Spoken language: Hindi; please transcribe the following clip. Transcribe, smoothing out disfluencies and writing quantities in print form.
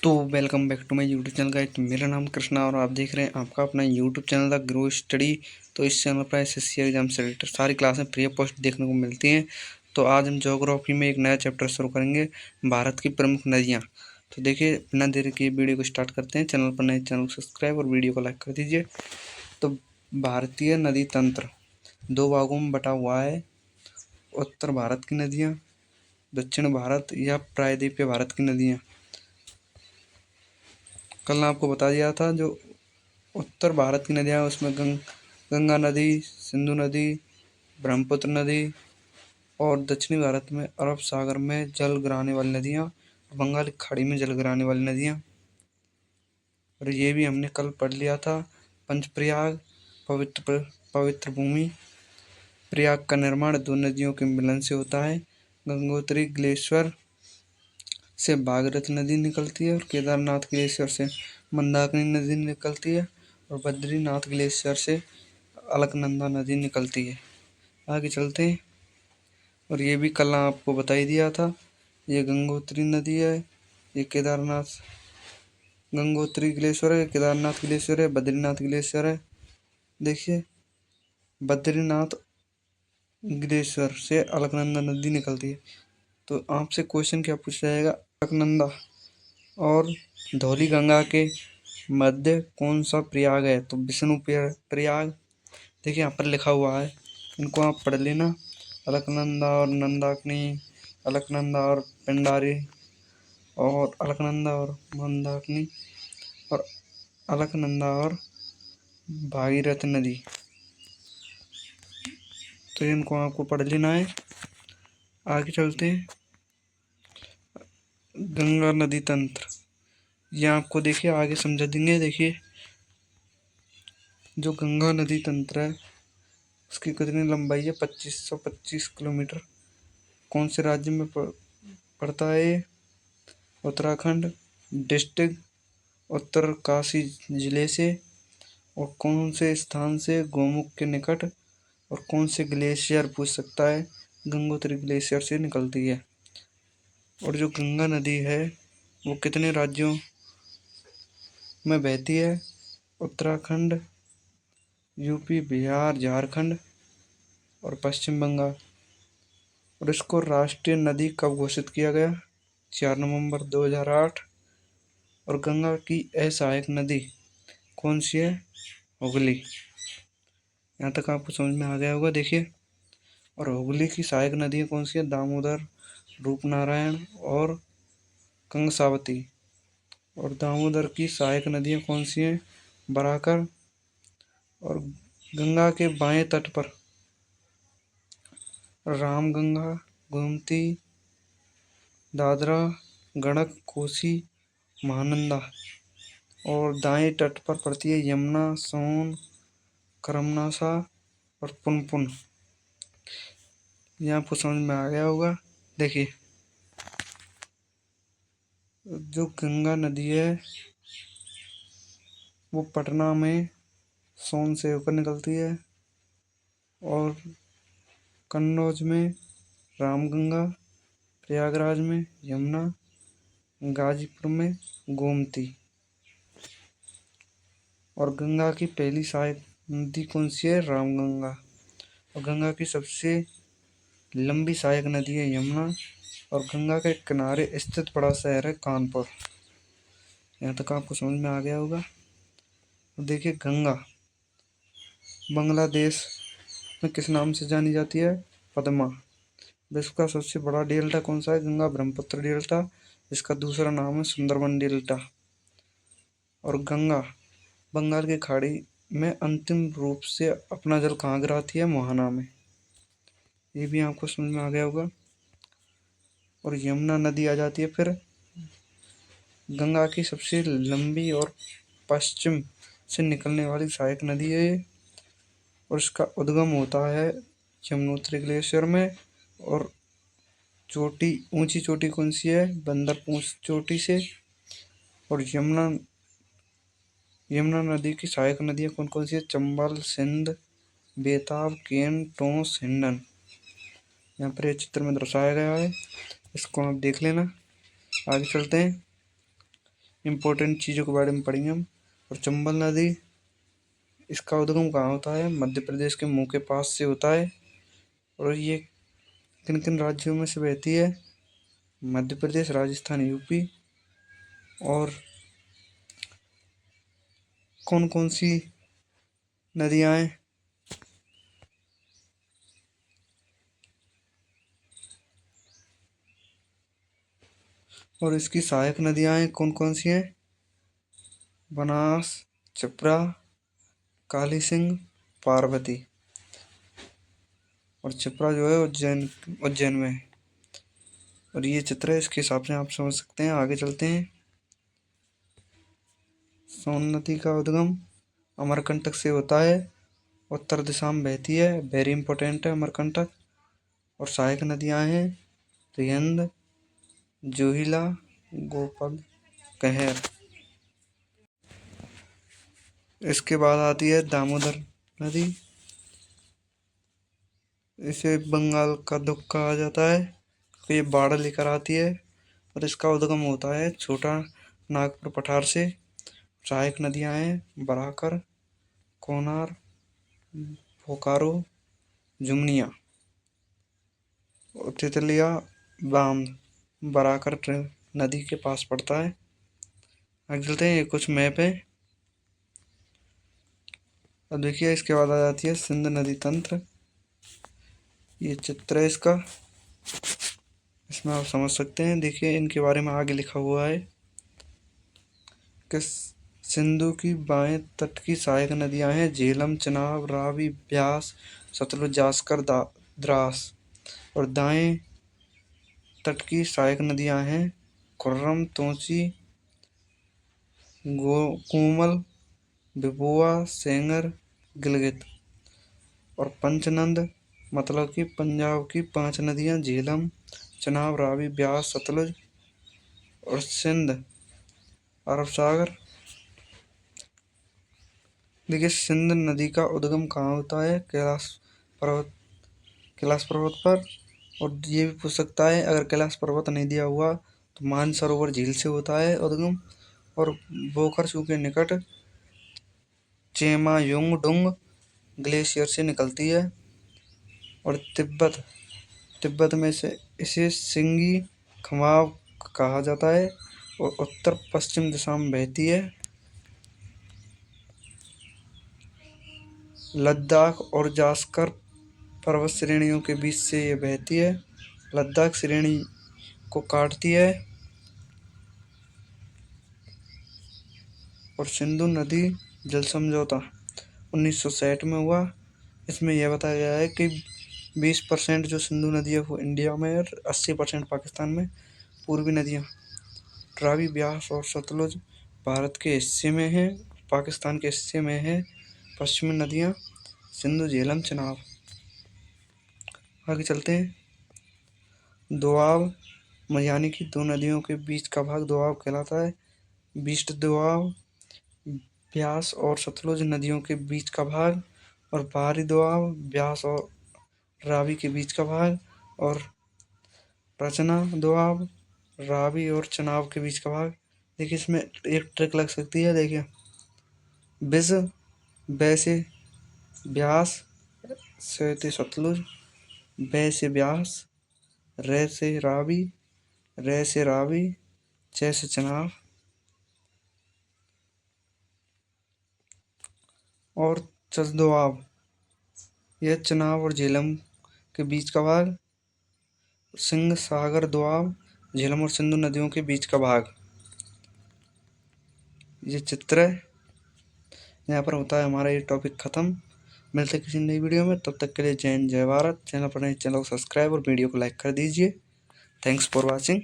तो welcome back to my YouTube channel guys. तो मेरा नाम कृष्णा और आप देख रहे हैं आपका अपना YouTube channel the grow study. तो इस चैनल पर एसएससी एग्जाम से रिलेटेड सारी क्लासें फ्री ऑफ कॉस्ट देखने को मिलती हैं। तो आज हम ज्योग्राफी में एक नया चैप्टर शुरू करेंगे, भारत की प्रमुख नदियाँ। तो देखिए, बिना देरी के वीडियो को स्टार्ट करते हैं। चैनल पर नए चैनल को सब्सक्राइब और वीडियो को लाइक कर दीजिए। तो भारतीय नदी तंत्र दो भागों में बटा हुआ है। उत्तर भारत की नदियाँ, दक्षिण भारत या प्रायद्वीपीय भारत की नदियाँ। कल आपको बता दिया था, जो उत्तर भारत की नदियाँ उसमें गंगा नदी, सिंधु नदी, ब्रह्मपुत्र नदी, और दक्षिणी भारत में अरब सागर में जल गिराने वाली नदियाँ, बंगाल की खाड़ी में जल गिराने वाली नदियाँ। और ये भी हमने कल पढ़ लिया था। पंचप्रयाग पवित्र भूमि। प्रयाग का निर्माण दो नदियों के मिलन से होता है। गंगोत्री ग्लेशियर से भागीरथी नदी निकलती है और केदारनाथ ग्लेशियर से मंदाकिनी नदी निकलती है और बद्रीनाथ ग्लेशियर से अलकनंदा नदी निकलती है। आगे चलते हैं। और ये भी कल आपको बता ही दिया था। ये गंगोत्री नदी है, ये केदारनाथ गंगोत्री ग्लेशियर है, केदारनाथ ग्लेशियर है, बद्रीनाथ ग्लेशियर है। देखिए, बद्रीनाथ ग्लेशियर से अलकनंदा नदी निकलती है। तो आपसे क्वेश्चन क्या पूछा जाएगा, अलकनंदा और धौली गंगा के मध्य कौन सा प्रयाग है? तो विष्णु प्रयाग। देखिए, यहाँ पर लिखा हुआ है, इनको आप पढ़ लेना। अलकनंदा और नंदाकिनी, अलकनंदा और पिंडारी, और अलकनंदा और मंदाकिनी, और अलकनंदा और भागीरथ नदी। तो इनको आपको पढ़ लेना है। आगे चलते हैं। गंगा नदी तंत्र, ये आपको देखिए आगे समझा देंगे। देखिए, जो गंगा नदी तंत्र है उसकी कितनी लंबाई है? 2525 किलोमीटर। कौन से राज्य में पड़ता है ये? उत्तराखंड डिस्ट्रिक्ट, उत्तरकाशी जिले से। और कौन से स्थान से? गोमुख के निकट। और कौन से ग्लेशियर पूछ सकता है? गंगोत्री ग्लेशियर से निकलती है। और जो गंगा नदी है वो कितने राज्यों में बहती है? उत्तराखंड, यूपी, बिहार, झारखंड और पश्चिम बंगाल। और इसको राष्ट्रीय नदी कब घोषित किया गया? 4 नवंबर 2008। और गंगा की असहायक नदी कौन सी है? हुगली। यहाँ तक आपको समझ में आ गया होगा। देखिए, और हुगली की सहायक नदियाँ कौन सी है? दामोदर, रूपनारायण और कंगसावती। और दामोदर की सहायक नदियाँ कौन सी हैं? बराकर। और गंगा के बाएं तट पर रामगंगा, गोमती, दादरा, गंडक, कोसी, महानंदा। और दाएं तट पर पड़ती है यमुना, सोन, करमनासा और पुनपुन। ये आपको समझ में आ गया होगा। देखिए, जो गंगा नदी है वो पटना में सोन से होकर निकलती है, और कन्नौज में रामगंगा, प्रयागराज में यमुना, गाजीपुर में गोमती। और गंगा की पहली सहायक नदी कौन सी है? रामगंगा। और गंगा की सबसे लंबी सहायक नदी है यमुना। और गंगा के किनारे स्थित बड़ा शहर है कानपुर। यहाँ तक आपको समझ में आ गया होगा। तो देखिए, गंगा बांग्लादेश में किस नाम से जानी जाती है? पद्मा। विश्व का सबसे बड़ा डेल्टा कौन सा है? गंगा ब्रह्मपुत्र डेल्टा। इसका दूसरा नाम है सुंदरबन डेल्टा। और गंगा बंगाल की खाड़ी में अंतिम रूप से अपना जल कहाँ गिराती है? मोहना में। ये भी आपको समझ में आ गया होगा। और यमुना नदी आ जाती है फिर गंगा की सबसे लंबी और पश्चिम से निकलने वाली सहायक नदी है ये। और इसका उद्गम होता है यमुनोत्री ग्लेशियर में। और चोटी, ऊंची चोटी कौन सी है? बंदरपूंछ चोटी से। और यमुना नदी की सहायक नदियाँ कौन कौन सी है? चंबल, सिंध, बेताब, केन, टोंस, हिंडन। यहाँ पर ये चित्र में दर्शाया गया है, इसको आप देख लेना। आगे चलते हैं। इम्पोर्टेंट चीज़ों के बारे में पढ़ेंगे हम। और चंबल नदी, इसका उद्गम कहाँ होता है? मध्य प्रदेश के मुंह के पास से होता है। और ये किन किन राज्यों में से बहती है? मध्य प्रदेश, राजस्थान, यूपी। और कौन कौन सी नदियाँ हैं? और इसकी सहायक नदियाँ हैं कौन कौन सी हैं? बनास, क्षिप्रा, काली सिंध, पार्वती। और क्षिप्रा जो है उज्जैन, उज्जैन में है। और ये चित्र है, इसके हिसाब से आप समझ सकते हैं। आगे चलते हैं। सोन नदी का उद्गम अमरकंटक से होता है, उत्तर दिशा में बहती है, वेरी इंपॉर्टेंट है अमरकंटक। और सहायक नदियाँ हैं रिहंद, जोहिला, गोपद, कहर। इसके बाद आती है दामोदर नदी। इसे बंगाल का दुख कहा जाता है, तो ये बाढ़ लेकर आती है। और इसका उद्गम होता है छोटा नागपुर पठार से। सहायक नदियाँ हैं बराकर, कोनार, बोकारो, जुमनिया। और तितलिया बांध बराकर नदी के पास पड़ता है। आगे चलते हैं, ये कुछ मैप है। अब देखिए, इसके बाद आ जाती है सिंध नदी तंत्र। ये चित्र है इसका, इसमें आप समझ सकते हैं। देखिए, इनके बारे में आगे लिखा हुआ है कि सिंधु की बाएं तट की सहायक नदियां हैं झेलम, चिनाब, रावी, ब्यास, सतलुज, जास्कर, द्रास। और दाएं तट की सहायक नदियां हैं खुर्रम, तोंची, कोमल, बिबुआ, सेंगर, गिलगित। और पंचनंद मतलब कि पंजाब की 5 नदियां झेलम, चिनाब, रावी, ब्यास, सतलुज और सिंध, अरब सागर। देखिए, सिंध नदी का उद्गम कहाँ होता है? पर्वत कैलाश पर्वत पर। और ये भी पूछ सकता है, अगर कैलाश पर्वत नहीं दिया हुआ तो मानसरोवर झील से होता है उद्गम। और बोखरसू के निकट चेमायुंगडुंग ग्लेशियर से निकलती है। और तिब्बत में से इसे सिंगी खमाव कहा जाता है और उत्तर पश्चिम दिशा में बहती है। लद्दाख और जास्कर पर्वत श्रेणियों के बीच से ये बहती है, लद्दाख श्रेणी को काटती है। और सिंधु नदी जल समझौता 1960 में हुआ। इसमें यह बताया गया है कि 20% जो सिंधु नदी है वो इंडिया में और 80% पाकिस्तान में। पूर्वी नदियाँ रावी, ब्यास और सतलुज भारत के हिस्से में हैं, पाकिस्तान के हिस्से में है। पश्चिमी नदियाँ सिंधु, झेलम, चिनाब। आगे चलते हैं। दोआब यानी कि 2 नदियों के बीच का भाग दोआब कहलाता है। बीस्ट दोआब ब्यास और सतलुज नदियों के बीच का भाग। और बाहरी दोआब ब्यास और रावी के बीच का भाग। और रचना दोआब रावी और चनाब के बीच का भाग। देखिए, इसमें एक ट्रिक लग सकती है। देखिए, बिज बै से ब्यास, से सतलुज, बै से ब्यास, रे से रावी, रे से रावी, चे से चनाब। और चंदोआब यह चनाब और झेलम के बीच का भाग। सिंह सागर दोआब झेलम और सिंधु नदियों के बीच का भाग। ये चित्र है, यहाँ पर होता है हमारा ये टॉपिक खत्म। मिलते हैं किसी नई वीडियो में, तब तक के लिए जय हिंद, जय भारत। चैनल पर नए, चैनल को सब्सक्राइब और वीडियो को लाइक कर दीजिए। Thanks for watching.